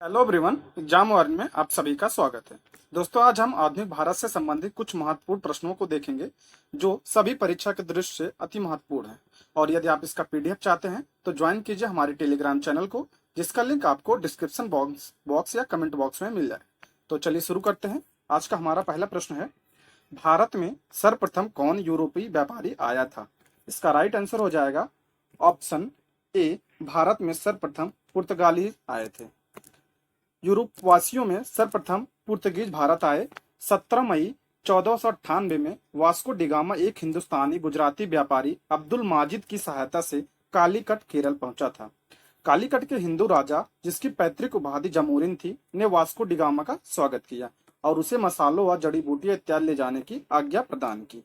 Hello everyone, exam warn में आप सभी का स्वागत है। दोस्तों, आज हम आधुनिक भारत से संबंधित कुछ महत्वपूर्ण प्रश्नों को देखेंगे जो सभी परीक्षा के दृष्टि से अति महत्वपूर्ण है। और यदि आप इसका पीडीएफ चाहते हैं तो ज्वाइन कीजिए हमारे टेलीग्राम चैनल को, जिसका लिंक आपको डिस्क्रिप्शन बॉक्स या कमेंट बॉक्स में मिल जाए। तो चलिए शुरू करते हैं। आज का हमारा पहला प्रश्न है, भारत में सर्वप्रथम कौन यूरोपीय व्यापारी आया था? इसका राइट आंसर हो जाएगा ऑप्शन ए, भारत में सर्वप्रथम पुर्तगाली आए थे। यूरोपवासियों में सर्वप्रथम पुर्तगीज भारत आए। 17 मई 1498 में वास्को डिगामा एक हिंदुस्तानी गुजराती व्यापारी अब्दुल माजिद की सहायता से कालीकट केरल पहुंचा था। कालीकट के हिंदू राजा, जिसकी पैतृक उपाधि जमोरिन थी, ने वास्को डिगामा का स्वागत किया और उसे मसालों व जड़ी बूटियां इत्यादि ले जाने की आज्ञा प्रदान की।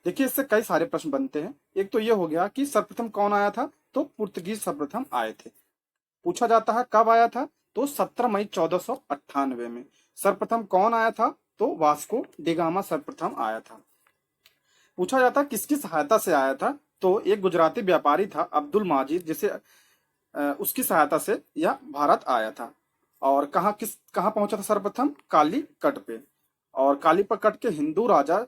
देखिए, इससे कई सारे प्रश्न बनते हैं। एक तो ये हो गया कि सर्वप्रथम कौन आया था, तो पुर्तगीज सर्वप्रथम आए थे। पूछा जाता है कब आया था, तो 17 मई 1498 में। सर्वप्रथम कौन आया था, तो वास्को डिगामा सर्वप्रथम आया था। पूछा जाता है किसकी सहायता से आया था, तो एक गुजराती व्यापारी था अब्दुल माजिद, जिसे उसकी सहायता से यह भारत आया था। और कहाँ पहुंचा था सर्वप्रथम? कालीकट पे। और कालीकट के हिंदू राजा,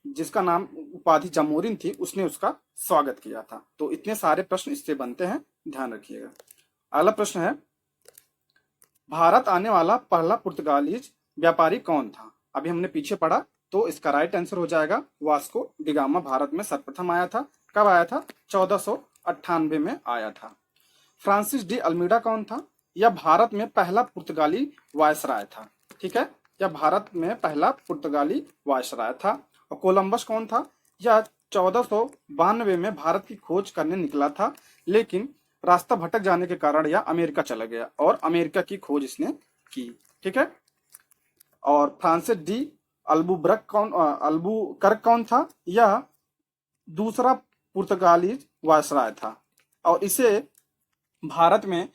जिसका नाम उपाधि जमोरिन थी, उसने उसका स्वागत किया था। तो इतने सारे प्रश्न इससे बनते हैं, ध्यान रखिएगा। अगला प्रश्न है, भारत आने वाला पहला पुर्तगालीज व्यापारी कौन था? अभी हमने पीछे पढ़ा, तो इसका राइट आंसर हो जाएगा वास्को डिगामा भारत में सर्वप्रथम आया था। कब आया था? 1498 में आया था। फ्रांसिस डी अल्मीडा कौन था? यह भारत में पहला पुर्तगाली वायसराय था। ठीक है, यह भारत में पहला पुर्तगाली वायसराय था। और कोलंबस कौन था? यह 1492 में भारत की खोज करने निकला था, लेकिन रास्ता भटक जाने के कारण यह अमेरिका चला गया और अमेरिका की खोज इसने की। ठीक है। और फ्रांसिस डी अल्बुकर्क कौन था? यह दूसरा पुर्तगाली वायसराय था और इसे भारत में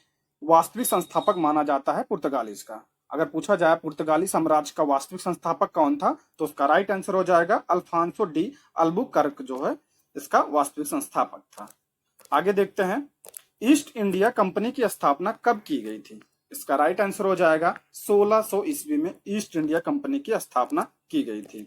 वास्तविक संस्थापक माना जाता है पुर्तगालीज का। अगर पूछा जाए पुर्तगाली साम्राज्य का वास्तविक संस्थापक कौन था, तो उसका राइट आंसर हो जाएगा अल्फांसो डी अल्बुकर्क, जो है इसका वास्तविक संस्थापक था। आगे देखते हैं, ईस्ट इंडिया कंपनी की स्थापना कब की गई थी? इसका राइट आंसर हो जाएगा 1600 ईस्वी में ईस्ट इंडिया कंपनी की स्थापना की गई थी।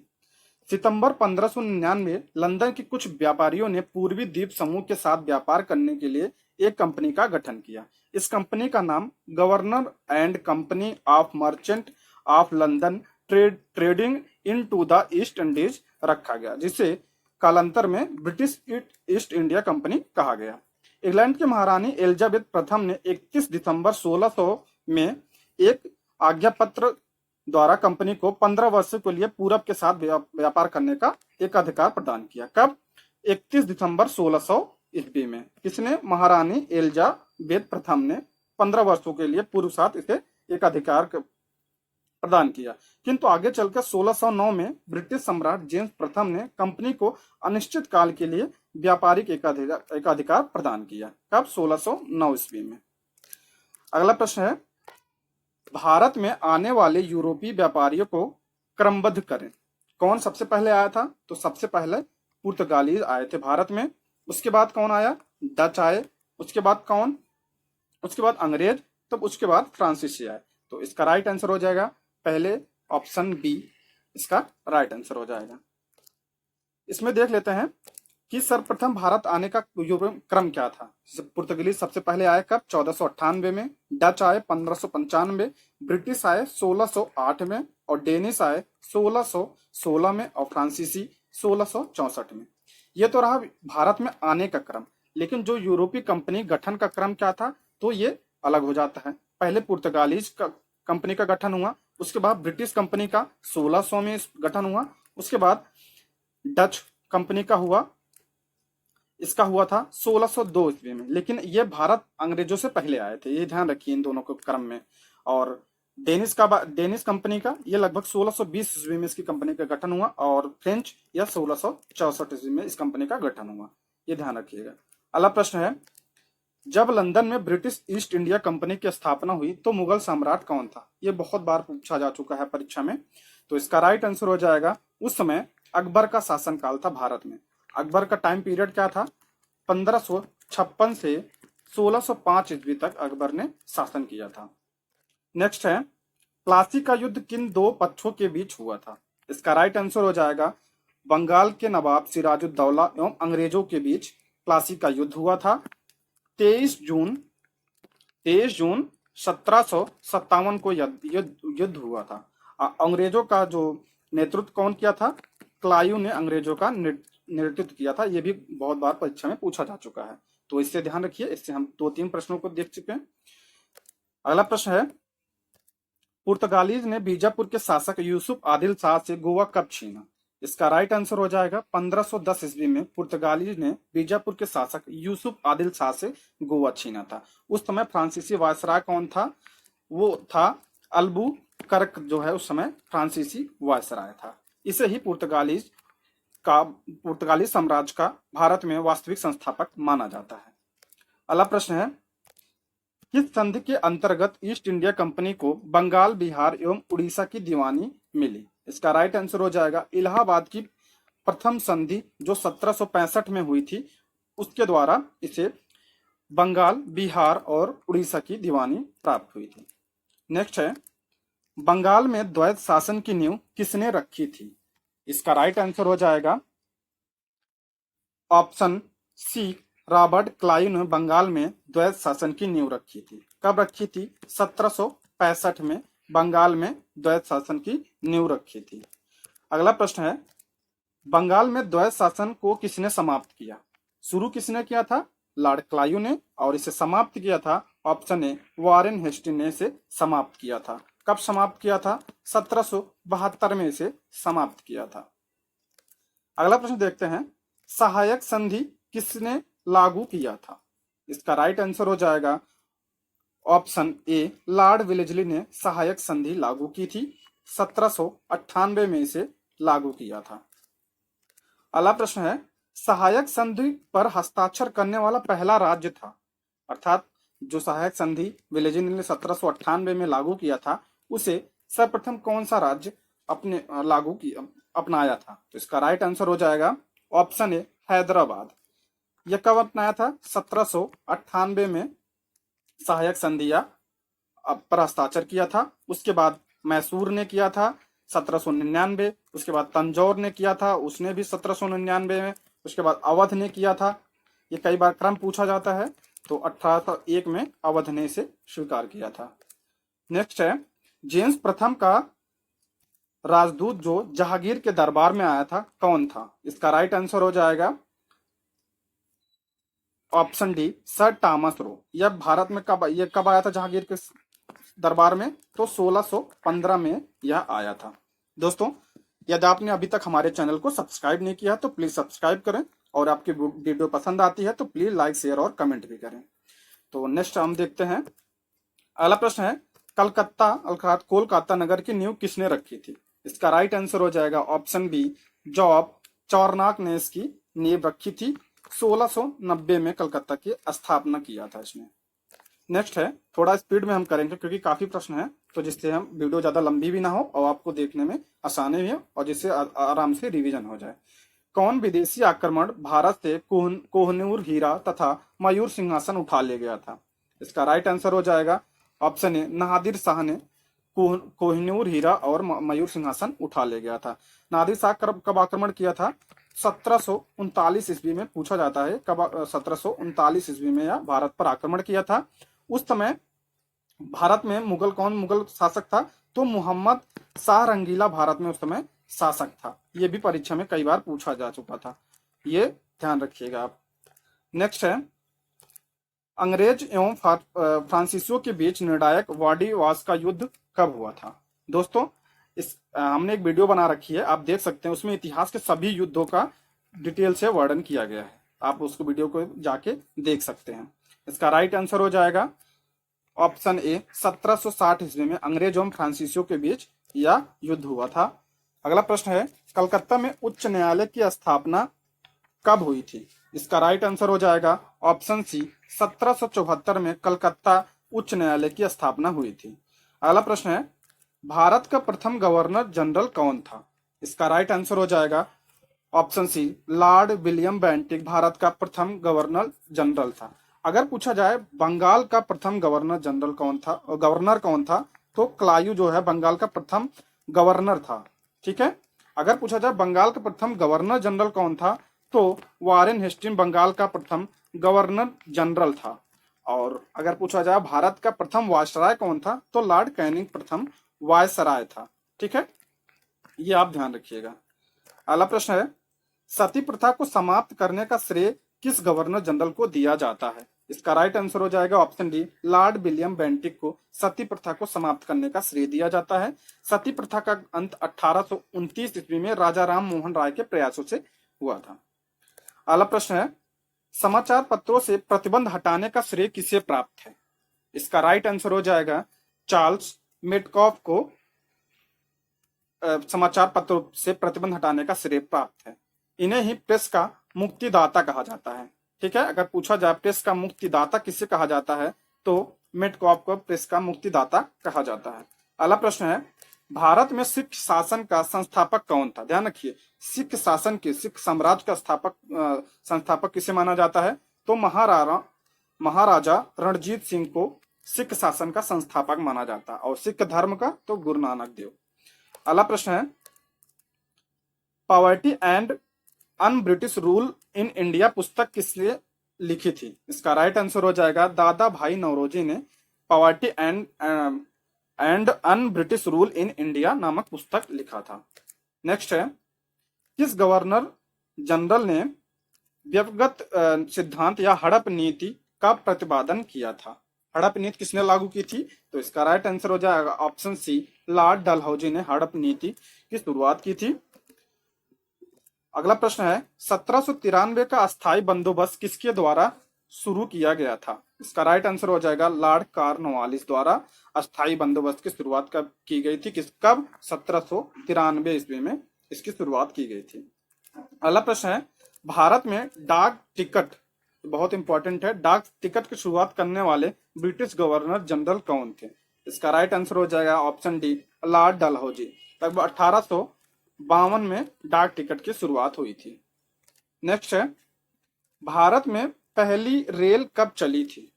सितंबर 1599 लंदन के कुछ व्यापारियों ने पूर्वी द्वीप समूह के साथ व्यापार करने के लिए एक कंपनी का गठन किया। इस कंपनी का नाम governor and company of merchant of London trading into the East Indies रखा गया, जिसे कालांतर में ब्रिटिश ईस्ट इंडिया कंपनी कहा गया। इंग्लैंड की महारानी एलिजाबेथ प्रथम ने 31 दिसंबर 1600 में एक आज्ञा पत्र द्वारा कंपनी को 15 वर्षों के लिए पूरब के साथ व्यापार करने का एक अधिकार प्रदान किया। कब? 31 दिसंबर 1600 ईस्वी में। किसने? महारानी एलिजाबेथ प्रथम ने 15 वर्षों के लिए पूर्व साथ इसे एक अधिकार प्रदान किया। किंतु आगे चलकर 1609 में ब्रिटिश सम्राट जेम्स प्रथम ने कंपनी को अनिश्चित काल के लिए व्यापारिक एकाधिकार प्रदान किया। कब? 1609 ईस्वी में। अगला प्रश्न है, भारत में आने वाले यूरोपीय व्यापारियों को क्रमबद्ध करें। कौन सबसे पहले आया था? तो सबसे पहले पुर्तगाली आए थे भारत में। उसके बाद कौन आया? डच आए। उसके बाद कौन? उसके बाद अंग्रेज। तब उसके बाद फ्रांसीसी आए। तो इसका राइट आंसर हो जाएगा पहले ऑप्शन बी, इसका राइट आंसर हो जाएगा। इसमें देख लेते हैं कि सर्वप्रथम भारत आने का क्रम क्या था। पुर्तगाली सबसे पहले आए कब? 1498 में। डच आए 1595, ब्रिटिश आए 1608 में, और डेनिश आए 1616 में, और फ्रांसीसी 1664 में। यह तो रहा भारत में आने का क्रम। लेकिन जो यूरोपीय कंपनी गठन का क्रम क्या था, तो ये अलग हो जाता है। पहले पुर्तगालीज का कंपनी का गठन हुआ, उसके बाद ब्रिटिश कंपनी का 1600 में गठन हुआ, उसके बाद डच कंपनी का हुआ, इसका हुआ था 1602 ईस्वी में। लेकिन ये भारत अंग्रेजों से पहले आए थे, ये ध्यान रखिए इन दोनों के क्रम में। और डेनिश कंपनी का ये लगभग 1620 ईस्वी में इसकी कंपनी का गठन हुआ, और फ्रेंच या 1664 ईस्वी में इस कंपनी का गठन हुआ, ये ध्यान रखिएगा। अगला प्रश्न है, जब लंदन में ब्रिटिश ईस्ट इंडिया कंपनी की स्थापना हुई तो मुगल सम्राट कौन था? ये बहुत बार पूछा जा चुका है परीक्षा में। तो इसका राइट आंसर हो जाएगा, उस समय अकबर का शासनकाल था भारत में। अकबर का टाइम पीरियड क्या था? 1556 से 1605 ईस्वी तक अकबर ने शासन किया था। नेक्स्ट है, प्लासी का युद्ध किन दो पक्षों के बीच हुआ था? इसका राइट आंसर हो जाएगा बंगाल के नवाब सिराजुद्दौला एवं अंग्रेजों के बीच प्लासी का युद्ध हुआ था। 23 जून 1757 को युद्ध हुआ था। अंग्रेजों का जो नेतृत्व कौन किया था? क्लाइव ने अंग्रेजों का नेतृत्व किया था। यह भी बहुत बार परीक्षा में पूछा जा चुका है, तो इससे ध्यान रखिए। इससे हम 2-3 प्रश्नों को देख चुके हैं। अगला प्रश्न है, पुर्तगालीज ने बीजापुर के शासक यूसुफ आदिल शाह से गोवा कब छीना? इसका राइट आंसर हो जाएगा 1510 ईस्वी में पुर्तगालीज ने बीजापुर के शासक यूसुफ आदिल शाह से गोवा छीना था। उस समय फ्रांसीसी वायसराय कौन था? वो था अल्बुकर्क, जो है उस समय फ्रांसीसी वायसराय था। इसे ही पुर्तगाली साम्राज्य का भारत में वास्तविक संस्थापक माना जाता है। अगला प्रश्न है, किस संधि के अंतर्गत ईस्ट इंडिया कंपनी को बंगाल, बिहार एवं उड़ीसा की दीवानी मिली? इसका राइट आंसर हो जाएगा इलाहाबाद की प्रथम संधि जो 1765 में हुई थी, उसके द्वारा इसे बंगाल, बिहार और उड़ीसा की दीवानी प्राप्त हुई थी। नेक्स्ट है, बंगाल में द्वैत शासन की नींव किसने रखी थी? इसका राइट आंसर हो जाएगा ऑप्शन सी, रॉबर्ट क्लाइव ने बंगाल में द्वैत शासन की नींव रखी थी। कब रखी थी? 1765 में बंगाल में द्वैत शासन की नींव रखी थी। अगला प्रश्न है, बंगाल में द्वैत शासन को किसने समाप्त किया? शुरू किसने किया था? लॉर्ड क्लाइव ने। और इसे समाप्त किया था, ऑप्शन ए, वॉरेन हेस्टिंग्स ने इसे समाप्त किया था। कब समाप्त किया था? 1772 में इसे समाप्त किया था। अगला प्रश्न देखते हैं, सहायक संधि किसने लागू किया था? इसका राइट आंसर हो जाएगा ऑप्शन ए, लॉर्ड वेलेस्ली ने सहायक संधि लागू की थी। 1798 में इसे लागू किया था। अगला प्रश्न है, सहायक संधि पर हस्ताक्षर करने वाला पहला राज्य था, अर्थात जो सहायक संधि वेलेस्ली ने 1798 में लागू किया था, उसे सर्वप्रथम कौन सा राज्य अपनाया था? तो इसका राइट आंसर हो जाएगा ऑप्शन ए, हैदराबाद। यह कब अपनाया था? 1798 में सहायक संधिया पर हस्ताक्षर किया था। उसके बाद मैसूर ने किया था 1799, उसके बाद तंजौर ने किया था, उसने भी 1799 में, उसके बाद अवध ने किया था। ये कई बार क्रम पूछा जाता है, तो 1801 में अवध ने इसे स्वीकार किया था। नेक्स्ट है, जेम्स प्रथम का राजदूत जो जहांगीर के दरबार में आया था कौन था? इसका राइट आंसर हो जाएगा option D, sir Thomas Roe. यह भारत में कब आया था जहांगीर के दरबार में? तो 1615 में यह आया था। दोस्तों, यदि आपने अभी तक हमारे चैनल को सब्सक्राइब नहीं किया तो प्लीज सब्सक्राइब करें, और आपकी वीडियो पसंद आती है तो प्लीज लाइक, शेयर और कमेंट भी करें। तो नेक्स्ट हम देखते हैं, अगला प्रश्न है, कलकत्ता अर्थात कोलकाता नगर की नींव किसने रखी थी? इसका राइट आंसर हो जाएगा ऑप्शन बी, जॉब चौरनाक ने इसकी नींव रखी थी। 1690 में कलकत्ता की स्थापना किया था इसने। नेक्स्ट है, थोड़ा स्पीड में हम करेंगे क्योंकि काफी प्रश्न है, तो जिससे हम वीडियो ज्यादा लंबी भी ना हो और आपको देखने में आसानी भी हो, और जिससे आराम से रिवीजन हो जाए। कौन विदेशी आक्रमण भारत से कोहिनूर हीरा तथा मयूर सिंहासन उठा ले गया था? इसका राइट आंसर हो जाएगा ऑप्शन ए, नादिर शाह ने कोहिनूर हीरा और मयूर सिंहासन उठा ले गया था। नादिर शाह कब आक्रमण किया था? 1739 ईस्वी में पूछा जाता है कब 1739 ईस्वी में यह भारत पर आक्रमण किया था। उस समय भारत में मुगल शासक था? तो मोहम्मद शाह रंगीला भारत में उस समय शासक था। यह भी परीक्षा में कई बार पूछा जा चुका था, ये ध्यान रखिएगा आप। नेक्स्ट है, अंग्रेज एवं फ्रांसीसियों के बीच निर्णायक वाडी-वास का युद्ध कब हुआ था? दोस्तों, हमने एक वीडियो बना रखी है, आप देख सकते हैं, उसमें इतिहास के सभी युद्धों का डिटेल से वर्णन किया गया है। आप उसको वीडियो को जाके देख सकते हैं। इसका राइट आंसर हो जाएगा ऑप्शन ए, 1760 ईस्वी में अंग्रेज एवं फ्रांसीसियों के बीच यह युद्ध हुआ था। अगला प्रश्न है, कलकत्ता में उच्च न्यायालय की स्थापना कब हुई थी? इसका राइट आंसर हो जाएगा ऑप्शन सी, 1774 में कलकत्ता उच्च न्यायालय की स्थापना हुई थी। अगला प्रश्न है, भारत का प्रथम गवर्नर जनरल कौन था? इसका राइट आंसर हो जाएगा option C, Lord William Bentinck Bharat का प्रथम गवर्नर जनरल था। अगर पूछा जाए बंगाल का प्रथम गवर्नर कौन था, तो क्लायू जो है बंगाल का प्रथम गवर्नर था। ठीक है। अगर पूछा जाए बंगाल का प्रथम गवर्नर जनरल कौन था, तो वारेन हेस्टिंग बंगाल का प्रथम गवर्नर जनरल था। और अगर पूछा जाए भारत का प्रथम वायसराय कौन था, तो लॉर्ड कैनिंग प्रथम वायसराय था। ठीक है, ये आप ध्यान रखिएगा। अगला प्रश्न है, सती प्रथा को समाप्त करने का श्रेय किस गवर्नर जनरल को दिया जाता है? इसका राइट आंसर हो जाएगा option D, Lord William Bentinck को सती प्रथा को समाप्त करने का श्रेय दिया जाता है। सती प्रथा का अंत 1829 ईस्वी में राजा राम मोहन राय के प्रयासों से हुआ था। अगला प्रश्न है, समाचार पत्रों से प्रतिबंध हटाने का श्रेय किसे प्राप्त है? इसका राइट आंसर हो जाएगा चार्ल्स मेटकॉफ को समाचार पत्रों से प्रतिबंध हटाने का श्रेय प्राप्त है। इन्हें ही प्रेस का मुक्तिदाता कहा जाता है। ठीक है, अगर पूछा जाए प्रेस का मुक्तिदाता किसे कहा जाता है, तो मेटकॉफ को प्रेस का मुक्तिदाता कहा जाता है। अगला प्रश्न है, भारत में सिख शासन का संस्थापक कौन था? ध्यान रखिए, सिख शासन के, सिख साम्राज्य का संस्थापक किसे माना जाता है? तो महाराजा रणजीत सिंह को सिख शासन का संस्थापक माना जाता है, और सिख धर्म का तो गुरु नानक देव। अगला प्रश्न है, poverty and un British rule in India पुस्तक किसने लिखी थी? इसका राइट आंसर हो जाएगा दादा भाई नौरोजी ने poverty and un British rule in India नामक पुस्तक लिखा था। नेक्स्ट है, किस गवर्नर जनरल ने व्यक्तिगत सिद्धांत या हड़प नीति का प्रतिपादन किया था? हड़प नीति किसने लागू की थी? तो इसका राइट आंसर हो जाएगा ऑप्शन सी, लॉर्ड डलहौजी ने हड़प नीति की शुरुआत की थी। अगला प्रश्न है, 1793 का अस्थायी बंदोबस्त किसके द्वारा शुरू किया गया था? इसका राइट आंसर हो जाएगा लॉर्ड कॉर्नवालिस द्वारा अस्थायी बंदोबस्त की शुरुआत कब की गई थी? कब? 1793 ईस्वी में इसकी शुरुआत की गई थी। अगला प्रश्न है, भारत में डाक टिकट, बहुत इंपॉर्टेंट है, डाक टिकट की शुरुआत करने वाले ब्रिटिश गवर्नर जनरल कौन थे? इसका राइट आंसर हो जाएगा ऑप्शन डी, लॉर्ड डलहौजी। लगभग 1852 में डाक टिकट की शुरुआत हुई थी। नेक्स्ट है, भारत में पहली रेल कब चली थी?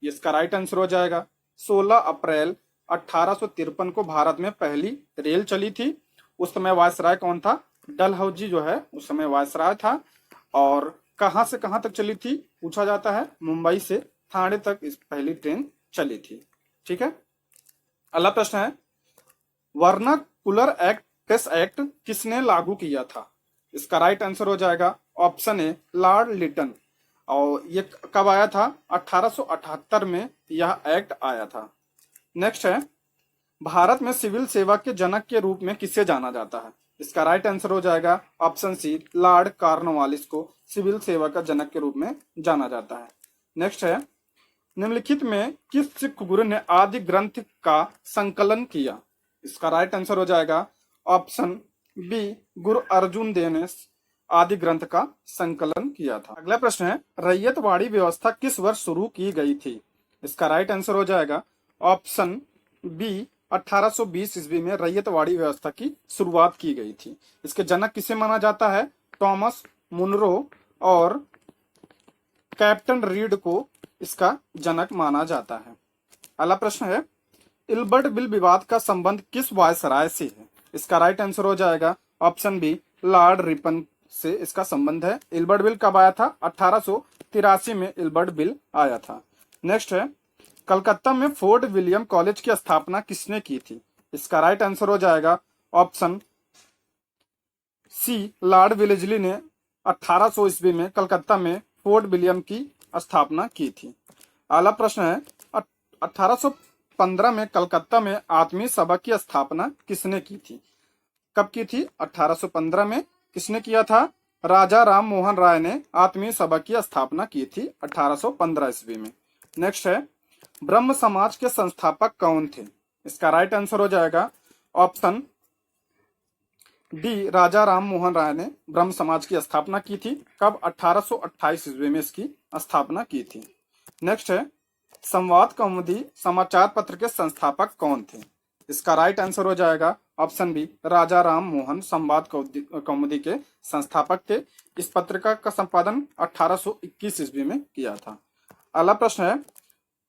इसका राइट आंसर हो जाएगा 16 अप्रैल 1853 को भारत में पहली रेल चली थी। उस समय वायसराय कौन था? डलहौजी जो है उस समय वायसराय था। और कहां से कहां तक चली थी पूछा जाता है, मुंबई से ठाणे तक इस पहली ट्रेन चली थी। ठीक है। अगला प्रश्न है, वर्नाकुलर एक्ट प्रेस एक्ट किसने लागू किया था? इसका राइट आंसर हो जाएगा ऑप्शन ए, लॉर्ड लिटन। और ये कब आया था? 1878 में यह एक्ट आया था। नेक्स्ट है, भारत में सिविल सेवा के जनक के रूप में किसे जाना जाता है? इसका राइट आंसर हो जाएगा ऑप्शन सी, लॉर्ड कॉर्नवालिस को सिविल सेवा का जनक के रूप में जाना जाता है। नेक्स्ट है, निम्नलिखित में किस सिख गुरु ने आदि ग्रंथ का संकलन किया? इसका राइट आंसर हो जाएगा ऑप्शन बी, गुरु अर्जुन देव ने आदि ग्रंथ का संकलन किया था। अगला प्रश्न है, रैयतवाड़ी व्यवस्था किस वर्ष शुरू की गई थी? इसका राइट आंसर हो जाएगा ऑप्शन बी, 1820 ईस्वी में रैयतवाड़ी व्यवस्था की शुरुआत की गई थी। इसके जनक किसे माना जाता है? टॉमस मुनरो और कैप्टन रीड को इसका जनक माना जाता है। अगला प्रश्न है, इल्बर्ट बिल विवाद का संबंध किस वायसराय से है? इसका राइट आंसर हो जाएगा ऑप्शन बी, लॉर्ड रिपन से इसका संबंध है। इल्बर्ट बिल कब आया था? 1883 में इल्बर्ट बिल आया था। नेक्स्ट है, कलकत्ता में फोर्ट विलियम कॉलेज की स्थापना किसने की थी? इसका राइट आंसर हो जाएगा ऑप्शन सी, लॉर्ड वेलेस्ली ने 1800 ईस्वी में कलकत्ता में फोर्ट विलियम की स्थापना की थी। अगला प्रश्न है, 1815 में कलकत्ता में आत्मीय सभा की स्थापना किसने की थी? कब की थी? 1815 में। किसने किया था? राजा राम मोहन राय ने आत्मीय सभा की स्थापना की थी 1815 ईस्वी में। नेक्स्ट है, ब्रह्म समाज के संस्थापक कौन थे? इसका राइट आंसर हो जाएगा ऑप्शन डी, राजा राम मोहन राय ने ब्रह्म समाज की स्थापना की थी। कब? 1828 ईस्वी में इसकी स्थापना की थी। नेक्स्ट है, संवाद कौमुदी समाचार पत्र के संस्थापक कौन थे? इसका राइट आंसर हो जाएगा ऑप्शन बी, राजा राम मोहन संवाद कौमुदी के संस्थापक थे। इस पत्रिका का संपादन 1821 ईस्वी में किया था। अगला प्रश्न है,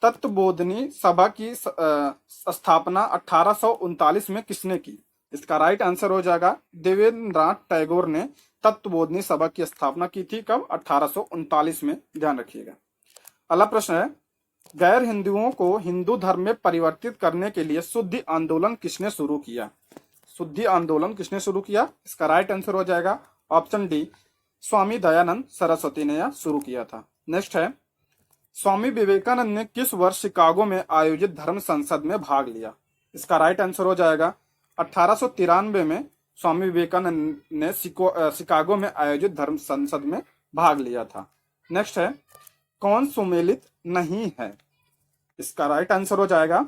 तत्वबोधिनी सभा की स्थापना 1839 में किसने की? इसका राइट आंसर हो जाएगा देवेंद्रनाथ टैगोर ने तत्वबोधिनी सभा की स्थापना की थी। कब? 1839 में, ध्यान रखिएगा। अगला प्रश्न है, गैर हिंदुओं को हिंदू धर्म में परिवर्तित करने के लिए शुद्धि आंदोलन किसने शुरू किया? शुद्धि आंदोलन किसने शुरू किया? इसका राइट आंसर हो जाएगा ऑप्शन डी, स्वामी दयानंद सरस्वती ने यह शुरू किया था। नेक्स्ट है, स्वामी विवेकानंद ने किस वर्ष शिकागो में आयोजित धर्म संसद में भाग लिया? इसका राइट आंसर हो जाएगा 1893 में स्वामी विवेकानंद ने शिकागो में आयोजित धर्म संसद में भाग लिया था। नेक्स्ट है, कौन सुमेलित नहीं है? इसका राइट आंसर हो जाएगा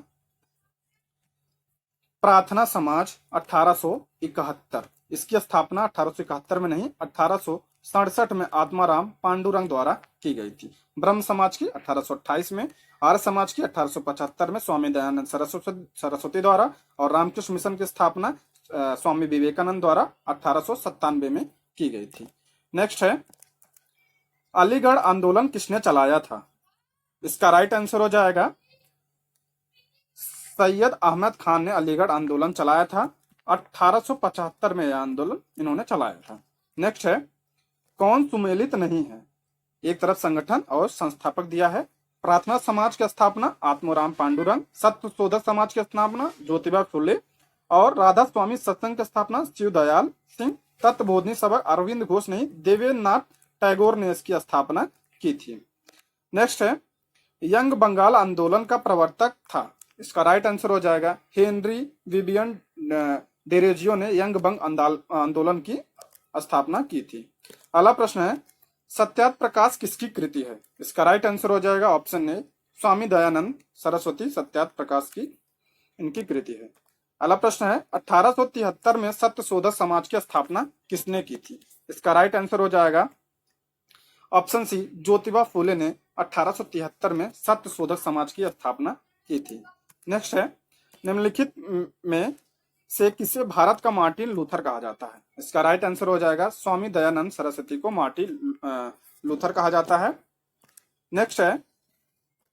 प्रार्थना समाज 1871। इसकी स्थापना 1871 में नहीं, 1867 में आत्माराम पांडुरंग द्वारा की गई थी। ब्रह्म समाज की 1828 में, आर्य समाज की 1875 में स्वामी दयानंद सरस्वती द्वारा, और रामकृष्ण मिशन की स्थापना स्वामी विवेकानंद द्वारा 1897 में की गई थी। नेक्स्ट है, अलीगढ़ आंदोलन किसने चलाया था? इसका राइट आंसर हो जाएगा सैयद अहमद खान ने अलीगढ़ आंदोलन चलाया था। 1875 में यह आंदोलन इन्होंने चलाया था। नेक्स्ट है, कौन सुमेलित नहीं है? एक तरफ संगठन और संस्थापक दिया है। प्रार्थना समाज की स्थापना आत्माराम पांडुरंग, सत्य शोधक समाज की स्थापना ज्योतिबा फुले, और राधा स्वामी सत्संग की स्थापना शिवदयाल सिंह। तत्वबोधिनी सभा अरविंद घोष नहीं, देवेंद्रनाथ टैगोर ने इसकी स्थापना की थी। नेक्स्ट है, यंग बंगाल आंदोलन का प्रवर्तक था। इसका राइट आंसर हो जाएगा हेनरी विबियन डेरेजियो ने यंग बंग आंदोलन की स्थापना की थी। अगला प्रश्न है, सत्यार्थ प्रकाश किसकी कृति है? इसका राइट आंसर हो जाएगा ऑप्शन ए, स्वामी दयानंद सरस्वती सत्यार्थ प्रकाश की इनकी कृति है। अगला प्रश्न है, 1873 में सत्य शोधक समाज की स्थापना किसने की थी? इसका राइट आंसर हो जाएगा ऑप्शन सी, ज्योतिबा फुले ने 1873 में सत्य शोधक समाज की स्थापना की थी। नेक्स्ट है, निम्नलिखित में से किसे भारत का मार्टिन लूथर कहा जाता है? इसका राइट आंसर हो जाएगा स्वामी दयानंद सरस्वती को मार्टिन लूथर कहा जाता है। नेक्स्ट है,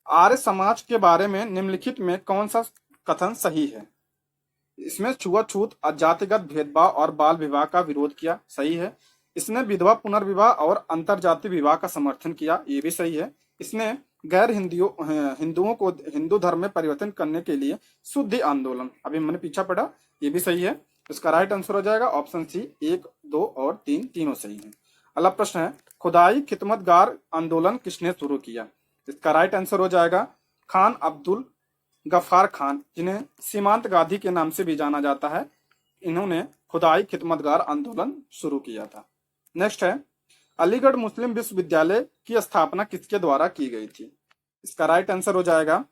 आर्य समाज के बारे में निम्नलिखित में कौन सा कथन सही है? इसमें छुआछूत, जातिगत भेदभाव और बाल विवाह का विरोध किया, सही है। इसने विधवा पुनर्विवाह और अंतरजातीय विवाह का समर्थन किया, ये भी सही है। इसने गैर हिंदुओं को हिंदू धर्म में परिवर्तन करने के लिए शुद्धि आंदोलन, अभी मैंने पीछा पड़ा, ये भी सही है। इसका राइट आंसर हो जाएगा ऑप्शन सी, 1, 2 और 3 तीनों सही है। अगला प्रश्न है, खुदाई खिदमतगार आंदोलन किसने शुरू किया? इसका राइट आंसर हो जाएगा खान अब्दुल गफ्फार खान, जिन्हें सीमांत गांधी के नाम से भी जाना जाता है। इन्होंने खुदाई खिदमतगार आंदोलन शुरू किया था। नेक्स्ट है, अलीगढ़ मुस्लिम विश्वविद्यालय की स्थापना किसके द्वारा की गई थी? इसका राइट आंसर हो जाएगा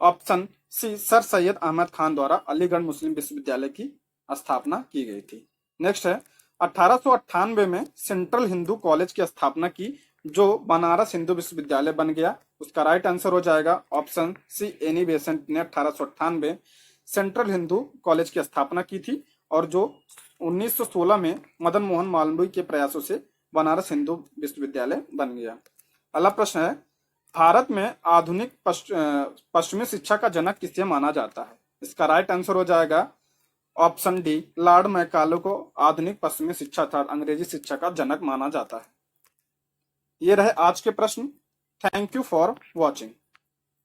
option C, sir Syed Ahmad Khan द्वारा अलीगढ़ मुस्लिम विश्वविद्यालय की स्थापना की गई थी। नेक्स्ट है, 1898 में सेंट्रल हिंदू कॉलेज की स्थापना की, जो बनारस हिंदू विश्वविद्यालय बन गया। उसका राइट आंसर हो जाएगा ऑप्शन सी, एनी बेसेंट ने 1898 सेंट्रल हिंदू कॉलेज की स्थापना की थी, और जो 1916 में मदन मोहन मालवीय के प्रयासों से बनारस हिंदू विश्वविद्यालय बन गया। अगला प्रश्न है, भारत में आधुनिक पश्चिमी शिक्षा का जनक किसे माना जाता है? इसका राइट आंसर हो जाएगा ऑप्शन डी, लॉर्ड मैकाले को आधुनिक पश्चिमी शिक्षा अर्थात अंग्रेजी शिक्षा का जनक माना जाता है। ये रहे आज के प्रश्न। Thank you for watching.